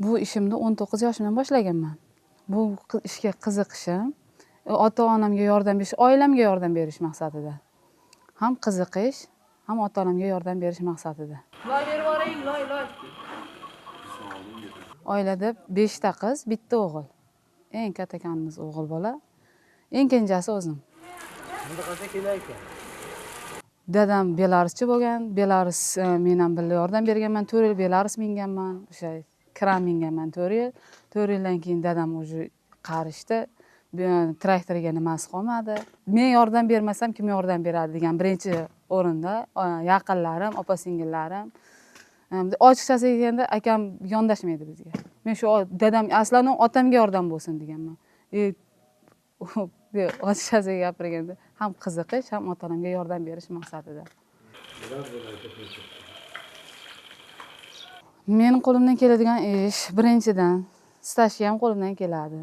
Bu ishimni 19 yoshimdan boshlaganman. Bu ishga qiziqishim, ota-onamga yordam berish, oilamga yordam berish maqsadida. Ham qiziqish, ham ota-onamga yordam berish maqsadida. Loy berib yuboring, loy. Oilada 5 ta qiz, bitta o'g'il. Eng kattakanimiz o'g'il bola, eng kenjasi o'zim. Bunda qancha kilo ekan? Dadam Belaruschi bo'lgan, Belarus men ham birga yordam berganman, 4 yil Belarus minganman, o'sha kran minganman 4 yil. 4 yildan keyin dadam o'zi qarishdi. Traktoriga nimasi qolmadi. Men yordam bermasam kim yordam beradi degan birinchi o'rinda yaqinlarim, opa-singillarim. Ochiqchasi deganda akam yondashmaydi bizga. Men shu dadam aslan otamga yordam bo'lsin deganman. Ochiqchasi gapirganda ham qiziqish, ham ota-onamga yordam berish maqsadida. Mening qo'limdan keladigan ish birinchidan stajga ham qo'limdan keladi.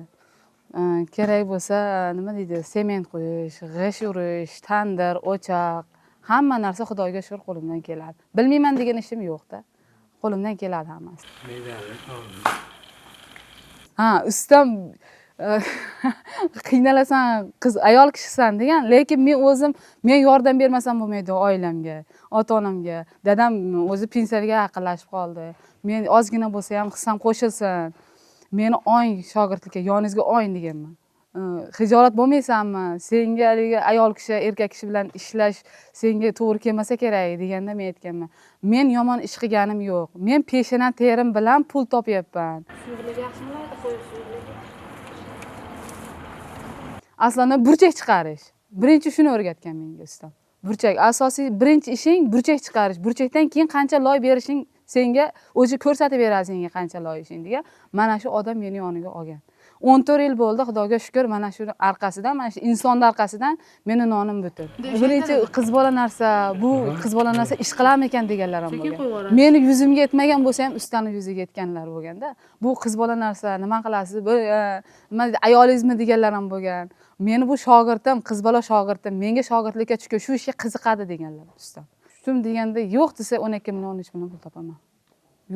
Kerak bo'lsa, nima deydi, sement quyish, g'isht urish, tandir, o'choq, hamma narsa Xudoga shukr qo'limdan keladi. Bilmayman degan ishim yo'q-da. Qo'limdan keladi hammasi. Ustam qiynalasan, qiz ayol kishisan degan, lekin men yordam bermasam bo'lmaydi oilamga, ota-onamga. Dadam o'zi pensiyaga yaqinlashib qoldi. Men ozgina bo'lsa ham hissam qo'shilsin. Meni oying shogirdlikka, yoningizga oying deganman. Hijolat bo'lmaysanmi? Senga ayol kishi, erkak kishi bilan ishlash senga to'g'ri kelmasa kerak deganda men aytganman. Men yomon ish qilganim yo'q. Men peshona terim bilan pul topyapman. Suyuqlik yaxshimi, qo'yish suyuqligi? Aslida burchak chiqarish. Birinchi shuni o'rgatgan menga ustam. Burchak asosiy birinchi ishing burchak chiqarish. Burchakdan keyin qancha loy berishing senga o'zi ko'rsatib beradi senga qancha loy ishing degan. Mana shu odam meni yoniga olgan. 14 yil bo'ldi, Xudoga shukr, mana shu orqasidan, mana shu insonning orqasidan meni nonim butun. Birinchi qiz bola narsa, bu qiz bola narsa ish qilarmi ekan deganlar ham bo'lgan. Meni yuzimga yetmagan bo'lsa ham ustani yuziga yetganlar bo'lganda, bu qiz bola narsa, nima qilasiz? Nima deydi, ayolingizmi deganlar ham bo'lgan. Meni bu shogirdim, qiz bola shogirdim, menga shogirdlikka tushgan, shu ishga qiziqadi deganlar ustam. Shum deganda yo'q desa 12 million 13 million pul topaman.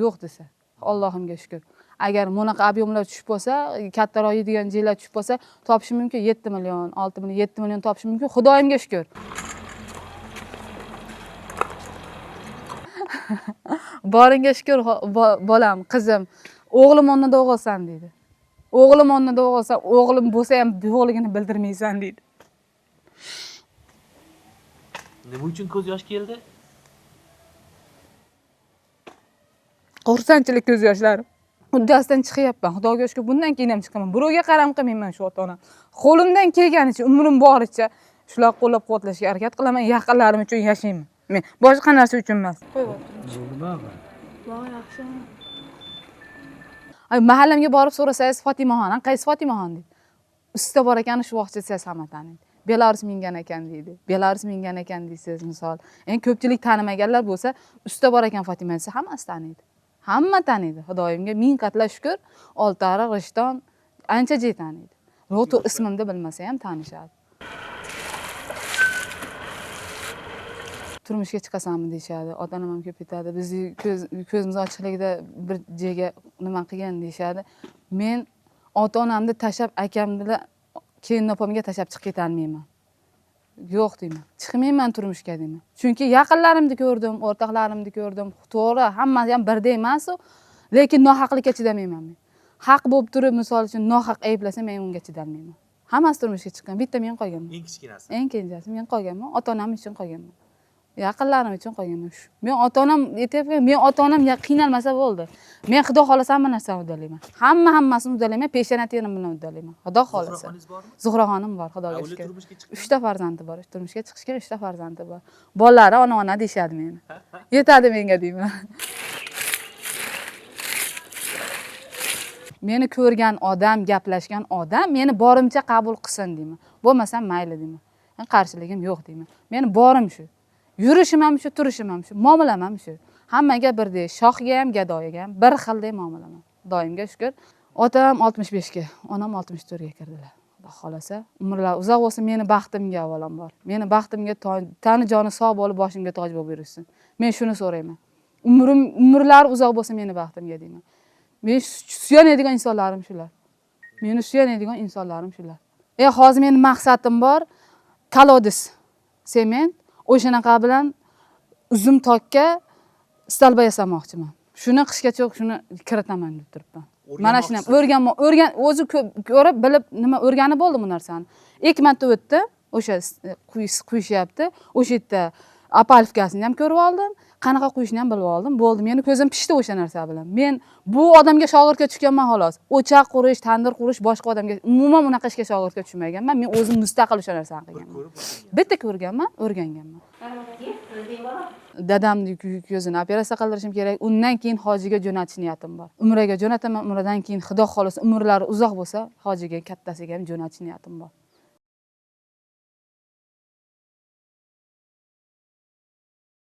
Yo'q desa, Allohimga shukr. Agar bunaqa ob'yomlar tushib bo'lsa, kattaroq yeydigan joylar tushib bo'lsa, topishim mumkin 7 million, 6 million, 7 million topishim mumkin. Xudoyimga shukr. Boringga shukr, bolam, qizim. O'g'lim o'rnida o'g'ilsan deydi. O'g'lim o'rnida o'g'ilsan, o'g'lim bo'lsa ham yo'qligini bildirmaysan deydi. Nima uchun ko'z yosh keldi? Xursandchilik ko'z yoshlarim. Uddasidan chiqyapman. Xudoga shukr, bundan keyin ham chiqaman. Birovga qaram qilmayman shu ota-onam. Qo'limdan kelganicha, umrim boricha shular qo'llab-quvvatlashga harakat qilaman. Yaqinlarim uchun yashayman. Men boshqa narsa uchun emas. Nima? Voy, yaxshi. Mahallamga borib so'rasangiz Fotimaxon, qaysi Fotimaxon deydi. Usta bor ekan, shu vaqtda siz hamma taniydi. Belarus mingan ekan deydi. Belarus mingan ekan deysiz, misol. Endi ko'pchilik tanimaganlar bo'lsa, usta bor ekan Fotima desa hammasi taniydi. Hamma taniydi. Xudoyimga ming qatla shukr, Oltiariq, Rishton ancha joy taniydi. Ro'to ismimni bilmasa ham tanishadi. Turmushga chiqasanmi deyshadi. Ota-onam ham ko'p aytadi. Bizni ko'zimiz ochiqligida bir joyga nima qilgan deyshadi. Men ota-onamni tashab, akamni keyin opamga tashab chiqib ketolmayman. Yo'q deyman. Chiqmayman turmushga deyman. Chunki yaqinlarimni ko'rdim, o'rtoqlarimni ko'rdim. To'g'ri, hammasi ham birdek emas-ku, lekin nohaqlikka chidamayman men. Haq bo'lib turib, misol uchun nohaq ayblasa, men unga chidolmayman. Hammasi turmushga chiqqan, bitta men qolganman. Eng kichkinasi. Eng kenjasi men qolganman, ota-onam uchun qolganman. Yaqinlarim uchun qolganman shu. Men ota-onam aytayapman, men ota-onam qiynalmasa bo'ldi. Men Xudo xolasa hamma narsani uddalayman. Hammasini uddalayman, peshona terim bilan uddalayman. Xudo xolasa. Zuhraxonim bor, Xudoga shukr. 3 ta farzandi bor. Turmushga chiqishga 3 ta farzandi bor. Bolalari ona deyshadi meni. Yetadi menga deyman. Meni ko'rgan odam, gaplashgan odam meni borimcha qabul qilsin deyman. Bo'lmasam mayli deyman. Men qarshiligim yo'q deyman. Meni borim shu. Yurishim ham shu, turishim ham shu, muomalam ham shu. Hammaga birdek, shohga ham, gadoyaga ham bir xildek muomalaman. Doimga shukr. Otam 65 ga, onam 64 ga kirdilar. Xudo xolasa, umrlar uzoq bo'lsin, meni baxtimga avvalambor. Meni baxtimga tani joni sog' bo'lib, boshimga toj bo'lib yursin. Men shuni so'rayman. Umrlar uzoq bo'lsa meni baxtimga deyman. Men suyanadigan insonlarim shular. Meni suyanadigan insonlarim shular. Hozir meni maqsadim bor, kolodis, sement, o'shanaqa bilan uzum tokka stalba yasamoqchiman. Shuni qishgacha shuni kiritaman deb turibman. Mana shuni ham o'zi ko'rib, bilib, nima o'rganib bo'ldim bu narsani. 2 marta o'tdi, o'sha quyishyapti. O'sha yerda apalifkasini ham ko'rib oldim, qanaqa quyishni ham bilib oldim. Bo'ldi, meni ko'zim pishdi o'sha narsa bilan. Men bu odamga shogirdga tushganman xolos. O'choq qurish, tandir qurish boshqa odamga umuman unaqa ishga shogirdga tushmaganman. Men o'zim mustaqil o'sha narsani qilganman. Bitta ko'rganman, o'rganganman. Dadamni ko'zini operatsiya qildirishim kerak. Undan keyin hojiga jo'natish niyatim bor. Umraga jo'nataman, umradan keyin Xudo xolisa umrlari uzoq bo'lsa, hojiga kattasiga ham jo'natish niyatim bor.